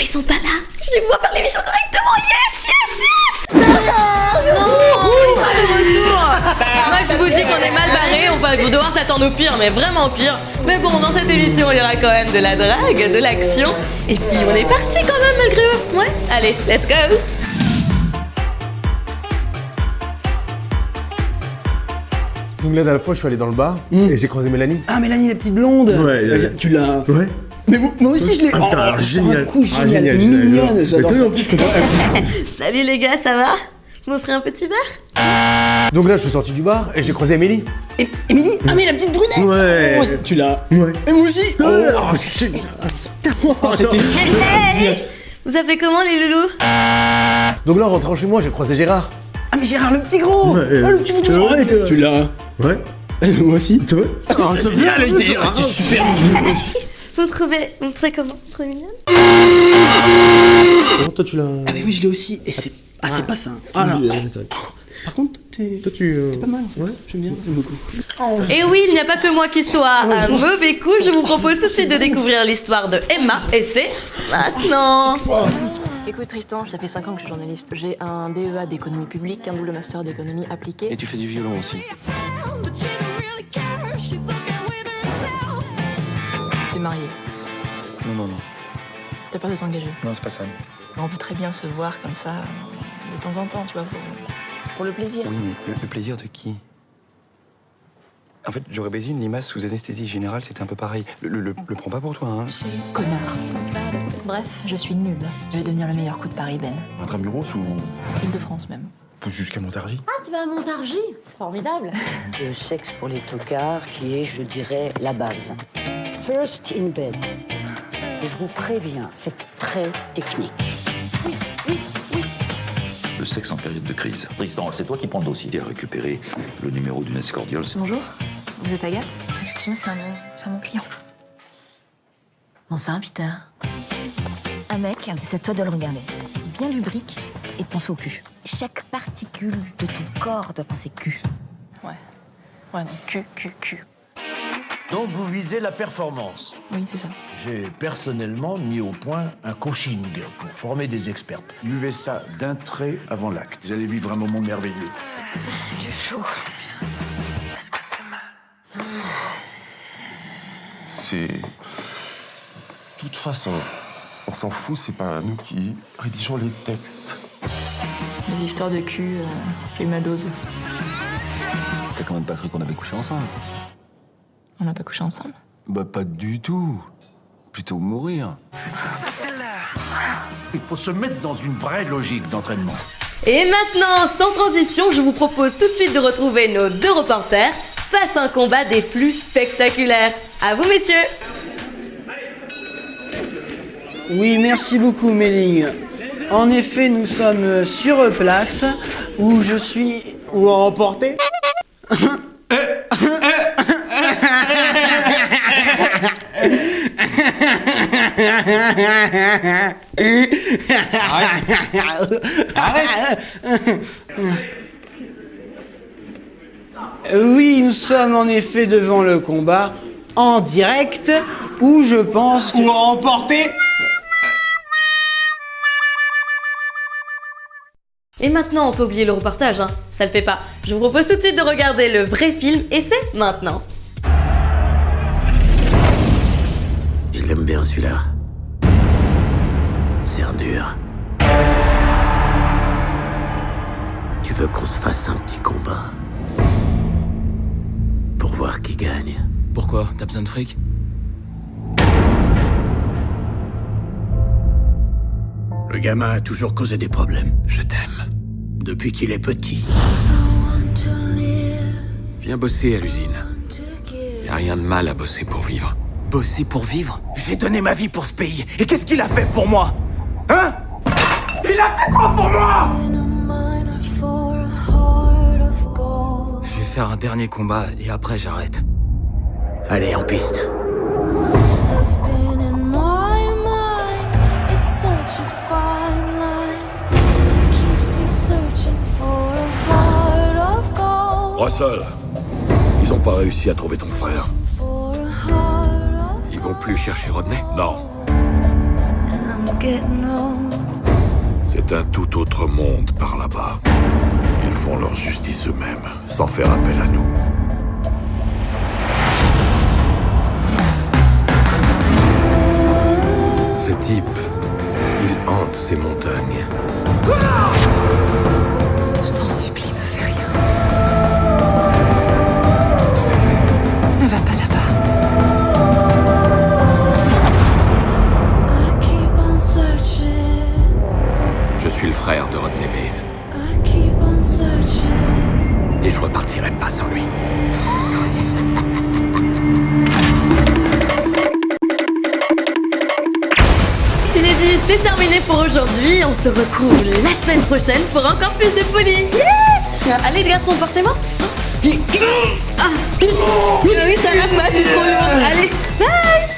ils sont pas là. Je vais pouvoir faire l'émission correctement. Yes, yes, yes. Non, ils sont de retour. Moi, je vous dis qu'on est mal barrés. On va devoir s'attendre au pire, mais vraiment au pire. Mais bon, dans cette émission, il y aura quand même de la drague, de l'action. Et puis, on est parti quand même malgré eux. Ouais, allez, let's go. Donc la dernière fois, je suis allé dans le bar et j'ai croisé Mélanie. Ah, Mélanie, la petite blonde. Ouais. Tu l'as... Ouais. Mais moi aussi, je l'ai... Ah, putain, alors, génial. Un coup, Ah, génial, génial, mignonne. Mais J'adore t'as vu ça. en plus que t'as... Salut les gars, ça va? Vous m'offrez un petit verre? Donc là, je suis sorti du bar et j'ai croisé Émilie. Émilie. Ah, mais la petite brunette. Ouais. Oh, tu l'as... Ouais. Et moi aussi. Oh, shit. C'était... Hey, vous appelez comment les loulous? Donc là, en rentrant chez moi, j'ai croisé Gérard. Ah, mais Gérard, le petit gros. Ouais. Oh, le petit bouton. Ouais. Tu l'as... Ouais. Moi aussi. C'est vrai? C'est bien, elle était super. Vous me trouvez comment? Vous me trouvez mignonne? Comment toi, tu l'as... Ah, mais oui, je l'ai aussi. Et c'est... Ah, c'est pas ça. Ah, non. Par contre, Toi, tu... c'est pas mal. Ouais. J'aime bien, j'aime beaucoup. Et oui, il n'y a pas que moi qui sois un mauvais coup. Je vous propose tout de suite de découvrir l'histoire de Emma. Et c'est maintenant. Écoute Tristan, ça fait 5 ans que je suis journaliste. J'ai un DEA d'économie publique, un double master d'économie appliquée. Et tu fais du violon aussi. T'es marié. Non. T'as peur de t'engager. Non, c'est pas ça. On peut très bien se voir comme ça, de temps en temps, tu vois, pour le plaisir. Oui, mais le plaisir de qui? En fait, j'aurais baisé une limace sous anesthésie générale, c'était un peu pareil. Le prends pas pour toi, hein. Connard. Bref, je suis nulle. Je vais devenir le meilleur coup de Paris, Ben. Intramuros ou Île-de-France même. jusqu'à Montargis? Ah, tu vas à Montargis, c'est formidable. Le sexe pour les tocards qui est, je dirais, la base. First in bed. Je vous préviens, c'est très technique. Le sexe en période de crise. Tristan, c'est toi qui prends le dossier. Tu as récupéré le numéro d'une escordiole. Bonjour, vous êtes Agathe? Excuse-moi, c'est mon client. Bonsoir, Peter. Un mec, c'est à toi de le regarder. Bien lubrique et de penser au cul. Chaque particule de ton corps doit penser cul. Ouais, donc cul. Donc vous visez la performance. Oui, c'est ça. J'ai personnellement mis au point un coaching pour former des expertes. Buvez ça d'un trait avant l'acte. Vous allez vivre un moment merveilleux. Du chaud. Est-ce que c'est mal? C'est... De toute façon, on s'en fout, c'est pas nous qui rédigeons les textes. Les histoires de cul, j'ai eu ma dose. T'as quand même pas cru qu'on avait couché ensemble? On n'a pas couché ensemble? Bah pas du tout. Plutôt mourir. Il faut se mettre dans une vraie logique d'entraînement. Et maintenant, sans transition, je vous propose tout de suite de retrouver nos deux reporters face à un combat des plus spectaculaires. À vous, messieurs. Oui, merci beaucoup, Méling. En effet, nous sommes sur place où je suis... Ou à emporter. Oui, nous sommes en effet devant le combat en direct où je pense que... Ou à emporter. Et maintenant, on peut oublier le reportage, hein. Ça le fait pas. Je vous propose tout de suite de regarder le vrai film et c'est maintenant. Je l'aime bien celui-là. C'est un dur. Tu veux qu'on se fasse un petit combat? Pour voir qui gagne. Pourquoi? T'as besoin de fric? Le gamin a toujours causé des problèmes. Je t'aime. Depuis qu'il est petit. Viens bosser à l'usine. Y a rien de mal à bosser pour vivre. Bosser pour vivre? J'ai donné ma vie pour ce pays. Et qu'est-ce qu'il a fait pour moi? Hein? Il a fait quoi pour moi? Je vais faire un dernier combat et après j'arrête. Allez, en piste. Russell, ils ont pas réussi à trouver ton frère. Ils vont plus chercher Rodney? Non. C'est un tout autre monde par là-bas. Ils font leur justice eux-mêmes, sans faire appel à nous. Ce type, il hante ces montagnes. Je t'en supplie, ne fais rien. Ne va pas là-bas. Je suis le frère de Rodney Bays. Et je repartirai pas sans lui. Cinédit, c'est terminé pour aujourd'hui. On se retrouve la semaine prochaine pour encore plus de folie. Yeah. Allez les garçons, portez-moi. Ah oui, ça marche pas, je suis trop lourde. Allez, bye.